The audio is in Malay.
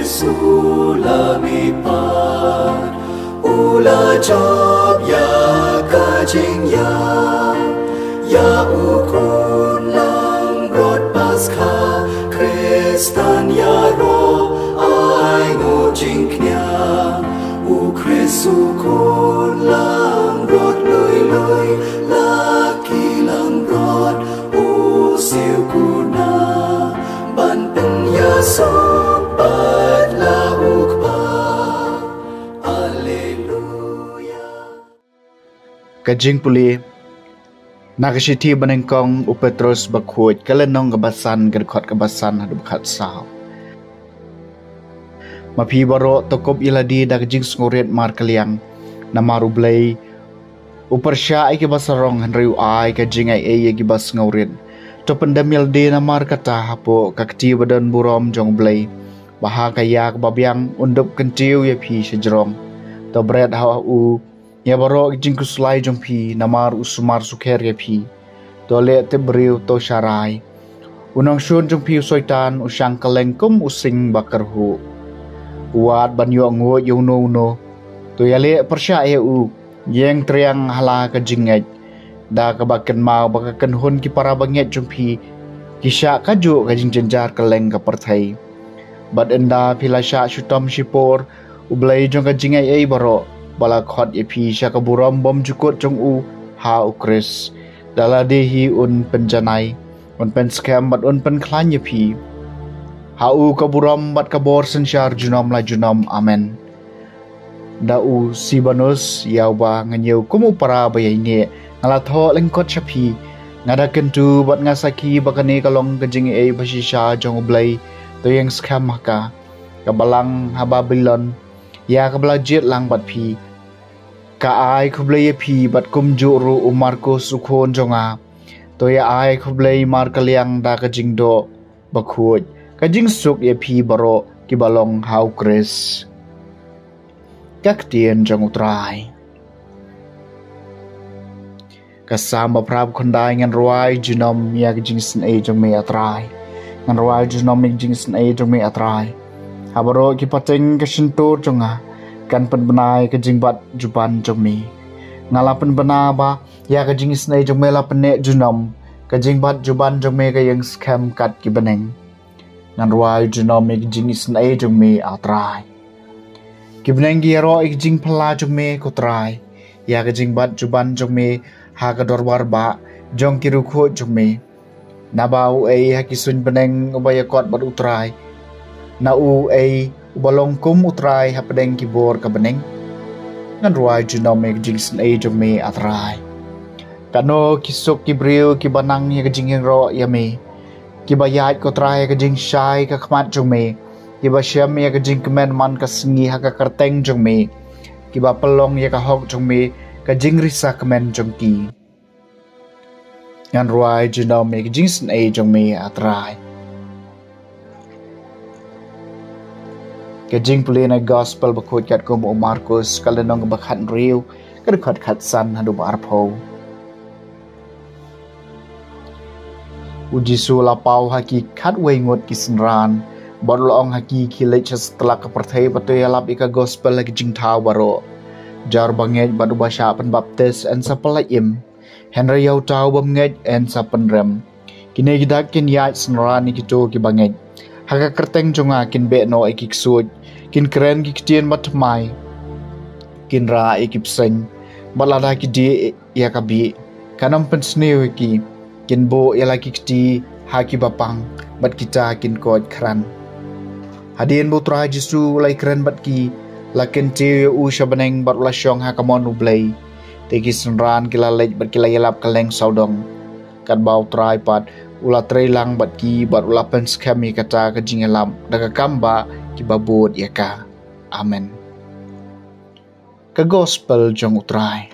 sulamipat ula job ya kajing ya ukun lang rot paskha Kristan ya ro ai ngujing knya u Kristu kun lang rot lui laki lang rot u siu kuna ban pen ya sobat la ukpa alleluia. Kajing puli nakashiti banengkong upetros bakhut kalenong kabasan gadkhot kabasan hadu khat sao mapi baro tokop iladi dakjing sngoriat mar kaliang namaru blai upersya ai ke basarong hanriu ai kajing ai ke bas ngoriat to pendamil de namar kata hapo kakti badan burom jong blai baha kaya babiang undup kentiu ya pi sejrong to bread hawa u ya baro jing kuslai jong pi namar usumar sukher ya pi tole te briu to sharai unang shun jong pi soitan usang kalengkum using bakarhu uat banyo ngo yuno to yale persya e u yeng triang hala ka jingai da ka baken mau bakaken hun ki para banget jong pi kisha kaju ka jing jenjar kaleng ka perthai bad enda pilasha shutam shipor ublai jong ka jingai e baro bala khot epi sya kaburam bom jukut jong u ha ukris dala dehi un penjanai un pen scam bat un pen klan epi ha u kaburam bat kabor sensyar junom la junom amen da u sibanus yawa nganyeu kumu para bayai ne ngala tho lengkot chapi ngada kentu bat ngasaki bakane kalong kajing e basisha jong ublai to yang scam maka kabalang ha Babylon ya kabelajit lang bat pi ka ai khublai pi bat kum juru Markus ukhon jonga to ya ai khublai mar kaliang da ka jingdo bakhut ka jing suk ye pi baro ki balong hau kris kak tien jong utrai ka sama prab khondai ngan ruai jinom ya ka jing sin e jong me atrai ngan ruai jinom me jing sin e jong me atrai habaro ki pateng ka shintur jonga kan pen benai ke jingbat juban jommi ngala pen bena ba ya ke jing snai jomela pene junom ke jingbat juban jomme ke yang scam kat ki beneng ngan ruai junom ke jing snai jommi atrai ki beneng gi ro ke jing phala jomme ko trai ya ke jingbat juban jomme ha ka dorbar ba jong ki rukho jomme na bau e ha ki sun beneng ubaya kot bat utrai na u e balong kum utrai hapdeng kibor ka beneng ngan ruai genomic jingsen age of me atrai kano kisuk kibriu kibanang ya jing ro ya me kibayat ko trai ka jing shai ka khmat jong me kibasyam ya jing kemen man ka sngi ha ka karteng jong me kiba pelong ya ka hok jong me ka jing risa kemen jong ki ngan ruai genomic jingsen age of me atrai kajing pulina gospel bakut kat ko mo Markus kalenong bakhan riu kadkhat khat san hadu arpo uji sula pau haki khat wengot kisnran bodlong haki kilech setelah keperthai patu yalap ika gospel lagi jing thau baro jar banget badu basha pen baptis en sapalaim henry yau tau bamnget en sapenrem kine gidak kin ya snran ikito ki banget haka kerteng jonga kin be no ikik sud kin keren ki kitien matmai kin ra ikip sen balada ki di ya kabi kanam pen sneu ki kin bo ya laki kiti haki bapang bat kita kin kod kran hadien putra Jesu lai keren bat ki lakin te u shabaneng bat la syong hakamon ublai te ki senran kila lej bat kila yalap kaleng saudong kat bau trai pat ula trailang bat ki bat ula pen skami kata ka jingelam daga kamba ki babod ya ka amen ka gospel jong utrai